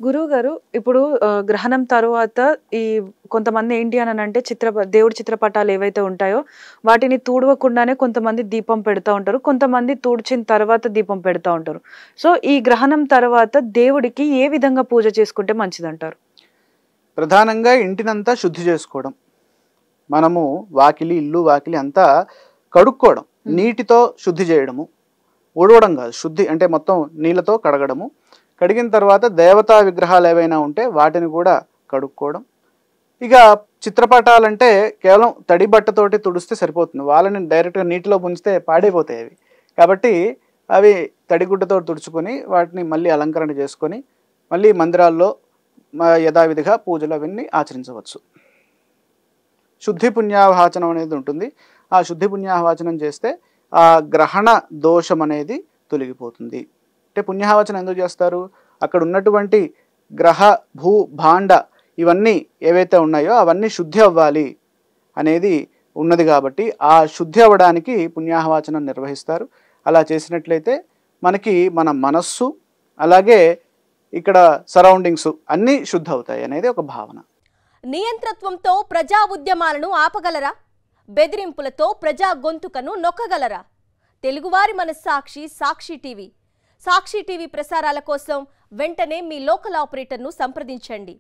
గురువుగారు ఇప్పుడు గ్రహణం తరువాత ఈ కొంతమంది ఏంటి అనంటే దేవుడి చిత్రపటాలు ఏవైతే ఉంటాయో వాటిని తుడవకుండానే కొంతమంది దీపం పెడతా ఉంటారు. కొంతమంది తుడిచిన తర్వాత దీపం పెడతా ఉంటారు. సో, ఈ గ్రహణం తర్వాత దేవుడికి ఏ విధంగా పూజ చేసుకుంటే మంచిదంటారు? ప్రధానంగా ఇంటినంతా శుద్ధి చేసుకోవడం. మనము ఇల్లు వాకిలి అంతా కడుక్కోవడం. నీటితో శుద్ధి చేయడము. ఊడవడం కాదు. శుద్ధి అంటే మొత్తం నీళ్ళతో కడగడము. కడిగిన తర్వాత దేవతా విగ్రహాలు ఏవైనా ఉంటే వాటిని కూడా కడుక్కోవడం. ఇక చిత్రపటాలంటే కేవలం తడి బట్టతోటి తుడిస్తే సరిపోతుంది. వాళ్ళని డైరెక్ట్గా నీటిలో ముంచితే పాడైపోతాయి అవి. కాబట్టి అవి తడిగుడ్డతో తుడుచుకొని వాటిని మళ్ళీ అలంకరణ చేసుకొని మళ్ళీ మందిరాల్లో యథావిధిగా పూజలు అవన్నీ ఆచరించవచ్చు. శుద్ధి పుణ్యావాచనం అనేది ఉంటుంది. ఆ శుద్ధి పుణ్యావాచనం చేస్తే ఆ గ్రహణ దోషం అనేది తొలగిపోతుంది. అంటే పుణ్యాహవచనం ఎందుకు చేస్తారు? అక్కడ ఉన్నటువంటి గ్రహ భూ భాండ ఇవన్నీ ఏవైతే ఉన్నాయో అవన్నీ శుద్ధి అవ్వాలి అనేది ఉన్నది కాబట్టి ఆ శుద్ధి అవ్వడానికి పుణ్యాహవాచనం నిర్వహిస్తారు. అలా చేసినట్లయితే మనకి మన మనస్సు అలాగే ఇక్కడ సరౌండింగ్స్ అన్నీ శుద్ధి అవుతాయి అనేది ఒక భావన. నియంత్రత్వంతో ప్రజా ఉద్యమాలను ఆపగలరా? బెదిరింపులతో ప్రజా గొంతుకను నొక్కగలరా? తెలుగువారి మనస్సాక్షి సాక్షి టీవీ. సాక్షి టీవీ ప్రసారాల కోసం వెంటనే మీ లోకల్ ఆపరేటర్ను సంప్రదించండి.